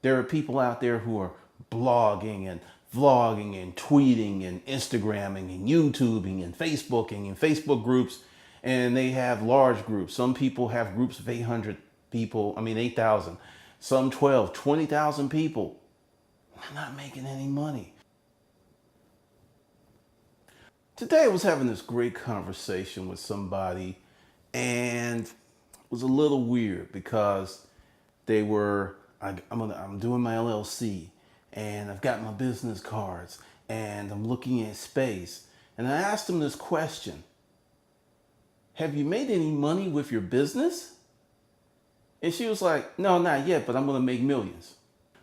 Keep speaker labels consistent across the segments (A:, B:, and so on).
A: There are people out there who are blogging and vlogging and tweeting and Instagramming and YouTubing and Facebooking and Facebook groups, and they have large groups. Some people have groups of 800 people, 8,000, some 12, 20,000 people. They're not making any money. Today I was having this great conversation with somebody, and it was a little weird because I'm doing my LLC, and I've got my business cards, and I'm looking at space, and I asked them this question: have you made any money with your business? And she was like, no, not yet, but I'm gonna make millions.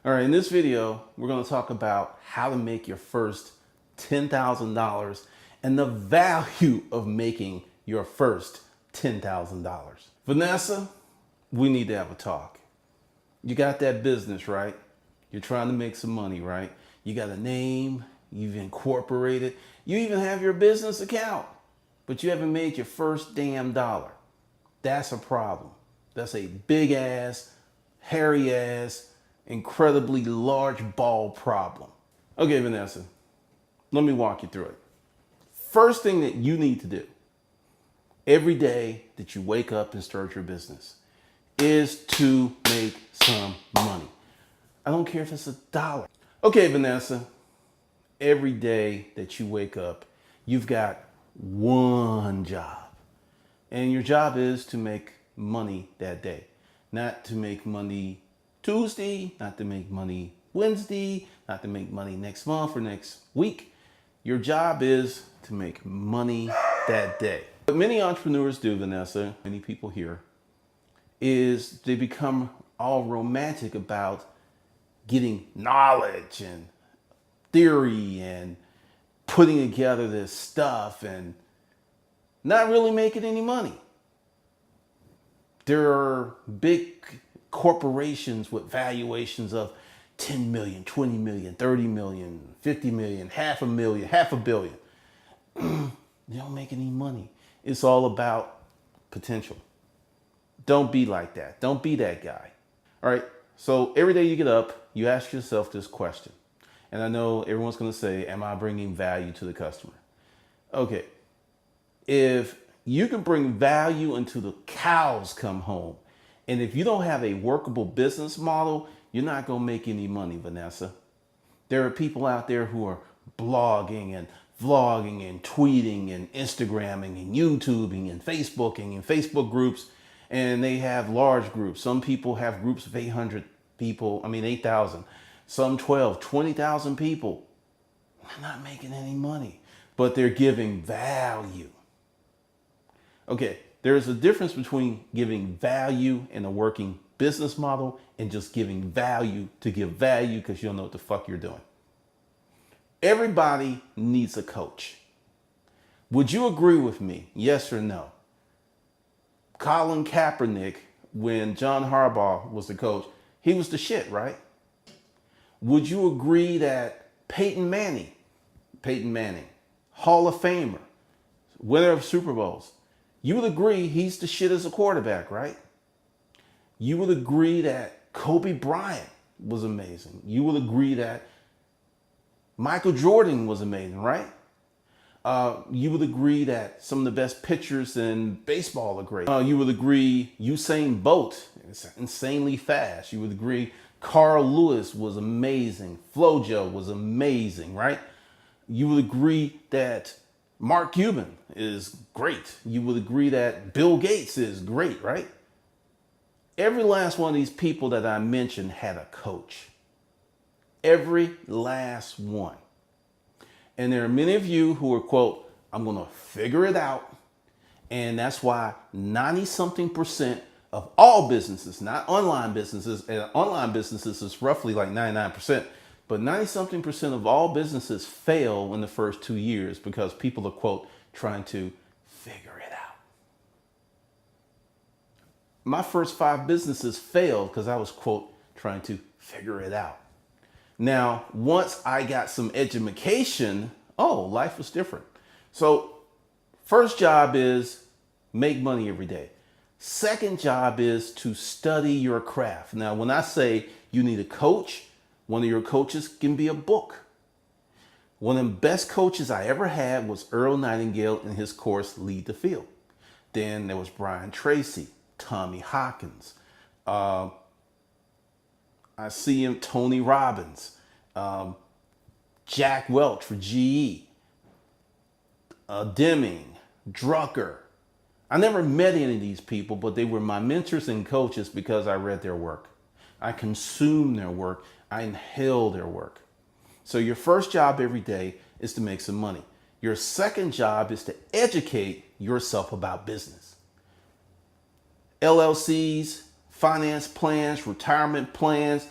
A: All right, in this video, we're gonna talk about how to make your first $10,000 and the value of making your first $10,000. Vanessa, we need to have a talk. You got that business, right? You're trying to make some money, right? You got a name, you've incorporated, you even have your business account, but you haven't made your first damn dollar. That's a problem. That's a big ass, hairy ass, incredibly large ball problem. Okay, Vanessa, let me walk you through it. First thing that you need to do every day that you wake up and start your business is to make some money. I don't care if it's $1. Okay, Vanessa, every day that you wake up, you've got one job. And your job is to make money that day. Not to make money Tuesday, not to make money Wednesday, not to make money next month or next week. Your job is to make money that day. What many entrepreneurs do, Vanessa, many people here, is they become all romantic about getting knowledge and theory and putting together this stuff and not really making any money. There are big corporations with valuations of 10 million, 20 million, 30 million, 50 million, half a million, half a billion. They don't make any money. It's all about potential. Don't be like that. Don't be that guy. All right. So every day you get up, you ask yourself this question. And I know everyone's going to say, am I bringing value to the customer? Okay. If you can bring value until the cows come home, and if you don't have a workable business model, you're not going to make any money, Vanessa. There are people out there who are blogging and vlogging and tweeting and Instagramming and YouTubing and Facebooking and Facebook groups, and they have large groups. Some people have groups of 800 people, 8,000, some 12, 20,000 people. They're not making any money, but they're giving value. Okay, there's a difference between giving value in a working business model and just giving value to give value because you don't know what the fuck you're doing. Everybody needs a coach. Would you agree with me? Yes or no? Colin Kaepernick, when John Harbaugh was the coach, he was the shit, right? Would you agree that Peyton Manning, Hall of Famer, winner of Super Bowls, you would agree he's the shit as a quarterback, right? You would agree that Kobe Bryant was amazing. You would agree that Michael Jordan was amazing, right? You would agree that some of the best pitchers in baseball are great. You would agree Usain Bolt is insanely fast. You would agree Carl Lewis was amazing. FloJo was amazing, right? You would agree that Mark Cuban is great. You would agree that Bill Gates is great, right? Every last one of these people that I mentioned had a coach. Every last one. And there are many of you who are, quote, I'm going to figure it out. And that's why 90-something% of all businesses, not online businesses, and online businesses is roughly like 99%, but 90-something% of all businesses fail in the first 2 years because people are, quote, trying to figure it out. My first 5 businesses failed because I was, quote, trying to figure it out. Now, once I got some education, life was different. So first job is make money every day. Second job is to study your craft. Now, when I say You need a coach. One of your coaches can be a book. One of the best coaches I ever had was Earl Nightingale in his course, Lead the Field. Then there was Brian Tracy, Tommy Hawkins. I see him, Tony Robbins, Jack Welch for GE, Deming, Drucker. I never met any of these people, but they were my mentors and coaches because I read their work. I consumed their work. I inhaled their work. So your first job every day is to make some money. Your second job is to educate yourself about business. LLCs, finance plans, retirement plans,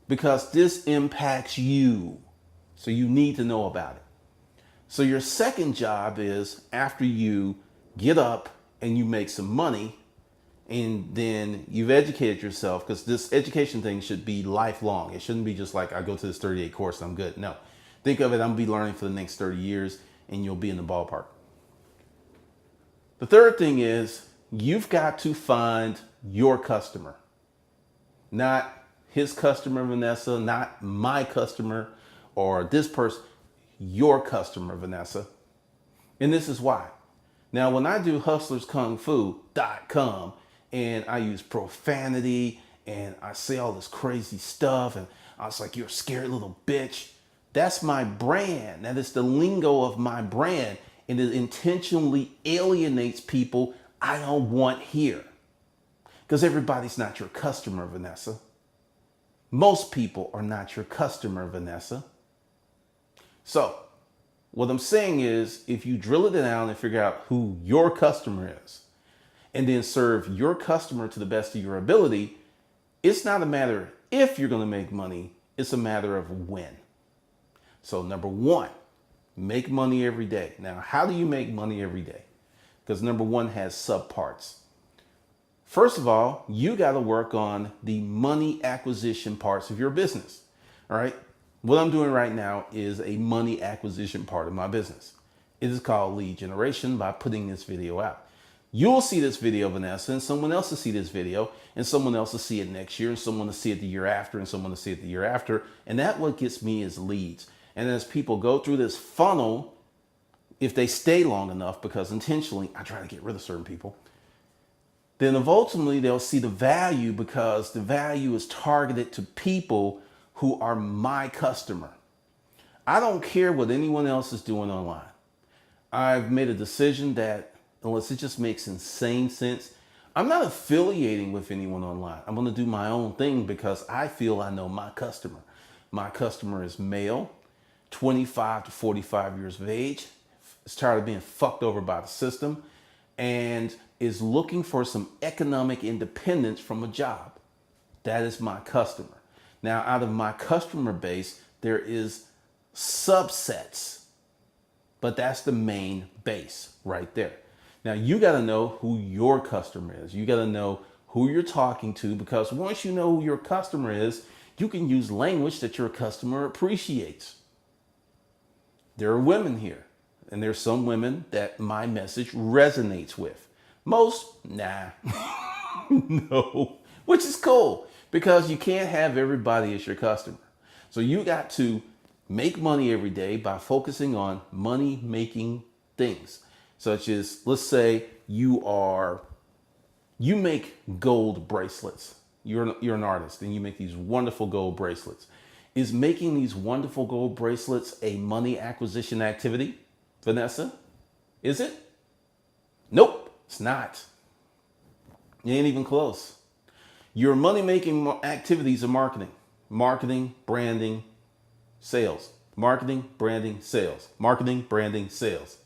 A: because this impacts you. So you need to know about it. So your second job is after you get up and you make some money and then you've educated yourself, because this education thing should be lifelong. It shouldn't be just like I go to this 30-day course and I'm good. No, think of it, I'm gonna be learning for the next 30 years and you'll be in the ballpark. The third thing is you've got to find your customer, not his customer, Vanessa, not my customer or this person, your customer, Vanessa. And this is why. Now, when I do hustlerskungfu.com and I use profanity and I say all this crazy stuff and I was like, you're a scary little bitch. That's my brand. That is the lingo of my brand. And it intentionally alienates people I don't want here. Because everybody's not your customer, Vanessa. Most people are not your customer, Vanessa. So what I'm saying is, if you drill it down and figure out who your customer is, and then serve your customer to the best of your ability, it's not a matter of if you're going to make money, it's a matter of when. So number one, make money every day. Now, how do you make money every day? Because number one has subparts. First of all, you got to work on the money acquisition parts of your business. All right. What I'm doing right now is a money acquisition part of my business. It is called lead generation by putting this video out. You'll see this video, Vanessa, and someone else will see this video, and someone else will see it next year, and someone will see it the year after, and someone will see it the year after. And that what gets me is leads. And as people go through this funnel, if they stay long enough, because intentionally I try to get rid of certain people, then ultimately they'll see the value, because the value is targeted to people who are my customer. I don't care what anyone else is doing online. I've made a decision that unless it just makes insane sense, I'm not affiliating with anyone online. I'm going to do my own thing because I feel I know my customer. My customer is male, 25 to 45 years of age, is tired of being fucked over by the system, and is looking for some economic independence from a job. That is my customer. Now, out of my customer base, there is subsets, but that's the main base right there. Now, you got to know who your customer is. You got to know who you're talking to, because once you know who your customer is, you can use language that your customer appreciates. There are women here, and there's some women that my message resonates with. Most, nah, no, which is cool, because you can't have everybody as your customer. So you got to make money every day by focusing on money making things, such as, let's say you make gold bracelets. You're an artist and you make these wonderful gold bracelets. Is making these wonderful gold bracelets a money acquisition activity, Vanessa? Is it? Nope, it's not. It ain't even close. Your money-making activities are marketing. Marketing, branding, sales. Marketing, branding, sales. Marketing, branding, sales.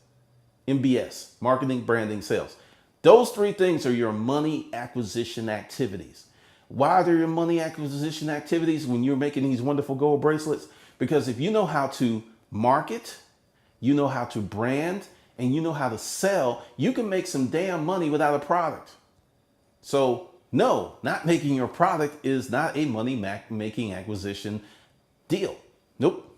A: MBS, marketing, branding, sales. Those three things are your money acquisition activities. Why are they your money acquisition activities when you're making these wonderful gold bracelets? Because if you know how to market, you know how to brand, and you know how to sell, you can make some damn money without a product. So no, not making your product is not a money making acquisition deal. Nope.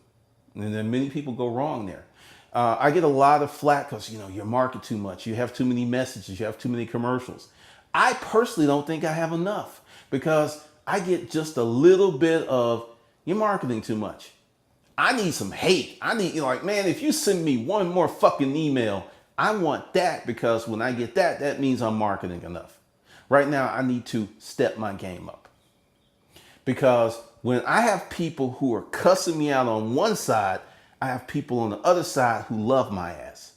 A: And then many people go wrong there. I get a lot of flack because, you market too much. You have too many messages. You have too many commercials. I personally don't think I have enough, because I get just a little bit of, you're marketing too much. I need some hate. I need, like, man, if you send me one more fucking email, I want that, because when I get that, that means I'm marketing enough. Right now, I need to step my game up. Because when I have people who are cussing me out on one side, I have people on the other side who love my ass.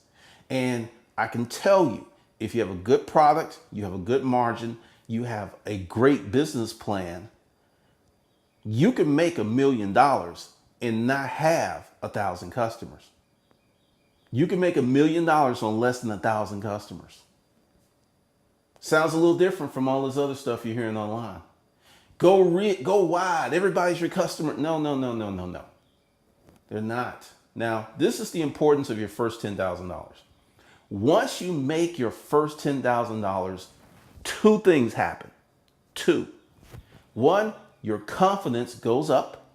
A: And I can tell you, if you have a good product, you have a good margin, you have a great business plan, you can make $1 million and not have 1,000 customers. You can make $1 million on less than 1,000 customers. Sounds a little different from all this other stuff you're hearing online. Go wide. Everybody's your customer. No. They're not. Now, this is the importance of your first $10,000. Once you make your first $10,000, two things happen. Two. One, your confidence goes up.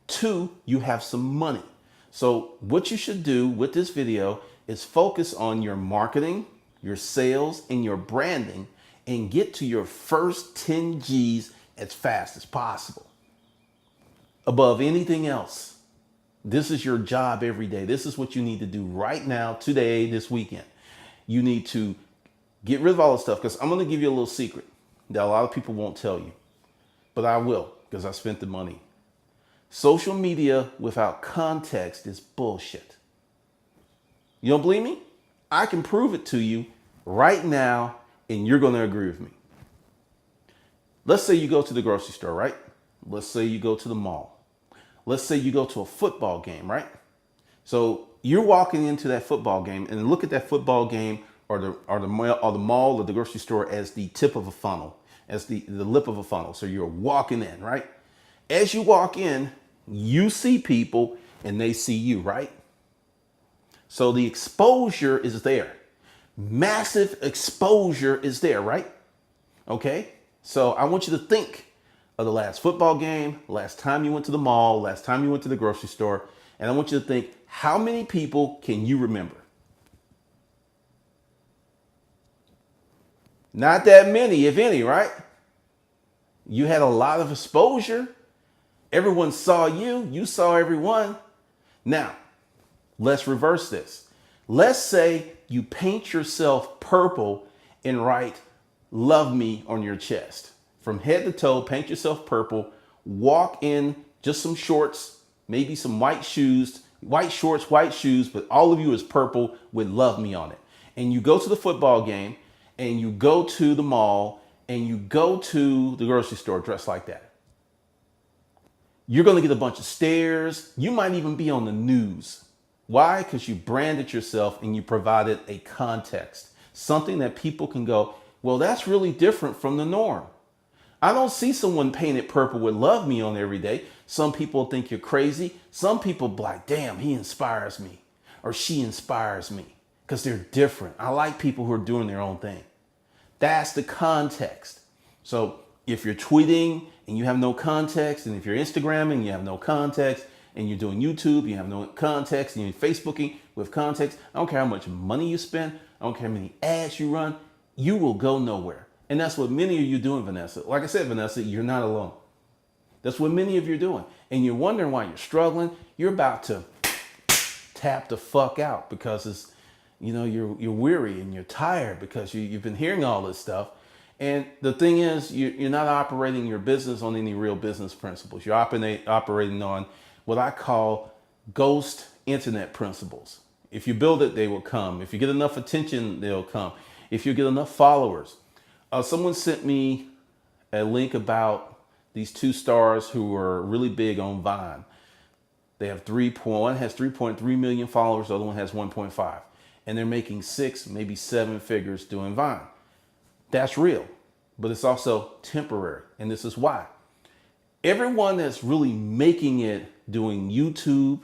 A: Two, you have some money. So what you should do with this video is focus on your marketing, your sales, and your branding, and get to your first 10 G's as fast as possible. Above anything else, this is your job every day. This is what you need to do right now, today, this weekend. You need to get rid of all this stuff, because I'm going to give you a little secret that a lot of people won't tell you, but I will, because I spent the money. Social media without context is bullshit. You don't believe me? I can prove it to you right now, and you're going to agree with me. Let's say you go to the grocery store, right? Let's say you go to the mall. Let's say you go to a football game, right? So you're walking into that football game, and look at that football game or the mall or the grocery store as the tip of a funnel, as the lip of a funnel. So you're walking in, right? As you walk in, you see people and they see you, right? So the exposure is there. Massive exposure is there, right? Okay? So I want you to think of the last football game, last time you went to the mall, last time you went to the grocery store, and I want you to think, how many people can you remember? Not that many, if any, right? You had a lot of exposure. Everyone saw you. You saw everyone. Now, let's reverse this. Let's say you paint yourself purple and write "Love Me" on your chest. From head to toe, paint yourself purple. Walk in just some shorts, maybe some white shoes, white shorts, white shoes, but all of you is purple with "Love Me" on it. And you go to the football game, and you go to the mall, and you go to the grocery store dressed like that. You're going to get a bunch of stares. You might even be on the news. Why? Because you branded yourself and you provided a context, something that people can go, well, that's really different from the norm. I don't see someone painted purple with "Love Me" on every day. Some people think you're crazy. Some people be like, damn, he inspires me, or she inspires me, because they're different. I like people who are doing their own thing. That's the context. So if you're tweeting and you have no context, and if you're Instagramming, you have no context, and you're doing YouTube, you have no context, and you're Facebooking with context, I don't care how much money you spend, I don't care how many ads you run, you will go nowhere. And that's what many of you doing, Vanessa. Like I said, Vanessa, you're not alone. That's what many of you are doing. And you're wondering why you're struggling. You're about to tap the fuck out, because it's, you're weary and you're tired because you've been hearing all this stuff. And the thing is, you're not operating your business on any real business principles. You're operating on what I call ghost internet principles. If you build it, they will come. If you get enough attention, they'll come. If you get enough followers. Someone sent me a link about these two stars who are really big on Vine. They have one has 3.3 million followers, the other one has 1.5. And they're making 6, maybe 7 figures doing Vine. That's real, but it's also temporary. And this is why. Everyone that's really making it doing YouTube,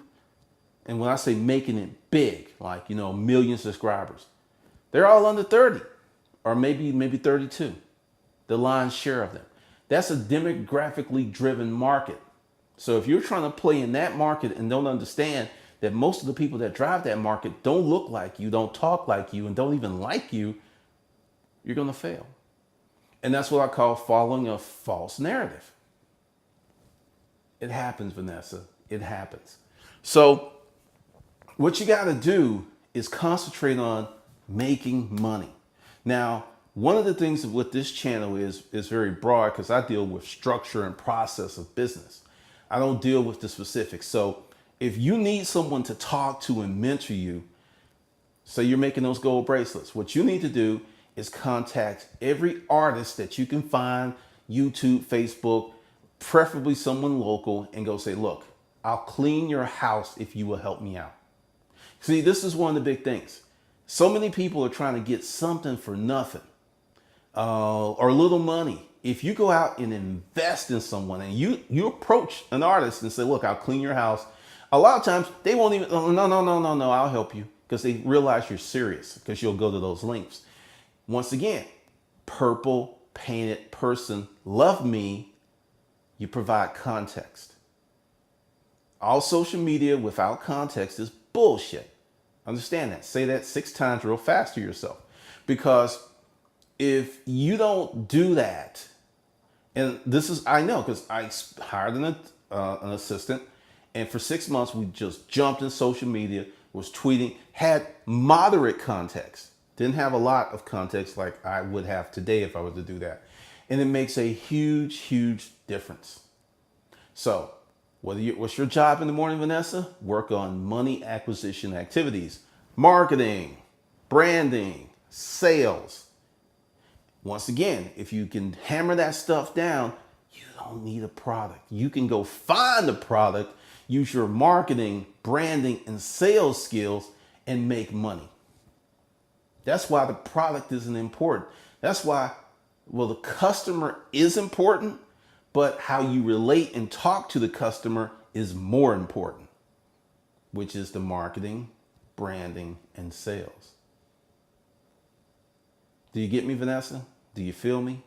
A: and when I say making it big, like, million subscribers, they're all under 30 or maybe 32, the lion's share of them. That's a demographically driven market. So if you're trying to play in that market and don't understand that most of the people that drive that market don't look like you, don't talk like you, and don't even like you, you're going to fail. And that's what I call following a false narrative. It happens, Vanessa. It happens. So what you got to do is concentrate on making money. Now, one of the things with this channel is very broad because I deal with structure and process of business. I don't deal with the specifics. So if you need someone to talk to and mentor you, so you're making those gold bracelets, what you need to do is contact every artist that you can find, YouTube, Facebook, preferably someone local, and go say, look, I'll clean your house if you will help me out. See, this is one of the big things. So many people are trying to get something for nothing or little money. If you go out and invest in someone and you approach an artist and say, look, I'll clean your house. A lot of times they won't even, oh, no, I'll help you, because they realize you're serious because you'll go to those links. Once again, purple painted person, love me. You provide context. All social media without context is bullshit. Understand that. Say that 6 times real fast to yourself. Because if you don't do that, and this is, I know, because I hired an assistant, and for 6 months we just jumped in social media, was tweeting, had moderate context. Didn't have a lot of context like I would have today if I was to do that. And it makes a huge, huge difference. So what's your job in the morning, Vanessa? Work on money acquisition activities, marketing, branding, sales. Once again, if you can hammer that stuff down, you don't need a product. You can go find a product, use your marketing, branding, and sales skills, and make money. That's why the product isn't important. That's why, well, the customer is important, but how you relate and talk to the customer is more important, which is the marketing, branding, and sales. Do you get me, Vanessa? Do you feel me?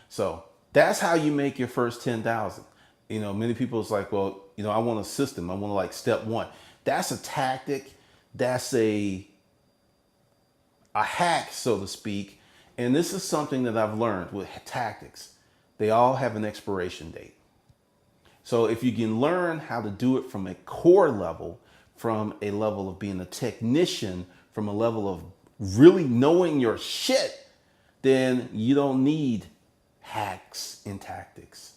A: So that's how you make your first 10,000. You know, many people is like, well, you know, I want a system. I want to like step 1. That's a tactic. That's a hack, so to speak. And this is something that I've learned with tactics. They all have an expiration date. So if you can learn how to do it from a core level, from a level of being a technician, from a level of really knowing your shit, then you don't need hacks and tactics.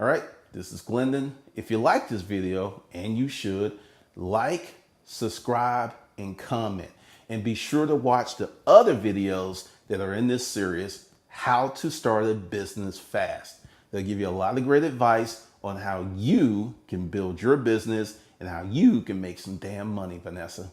A: All right, this is Glendon. If you like this video, and you should, like, subscribe, and comment. And be sure to watch the other videos that are in this series, How to Start a Business Fast. They'll give you a lot of great advice on how you can build your business and how you can make some damn money, Vanessa.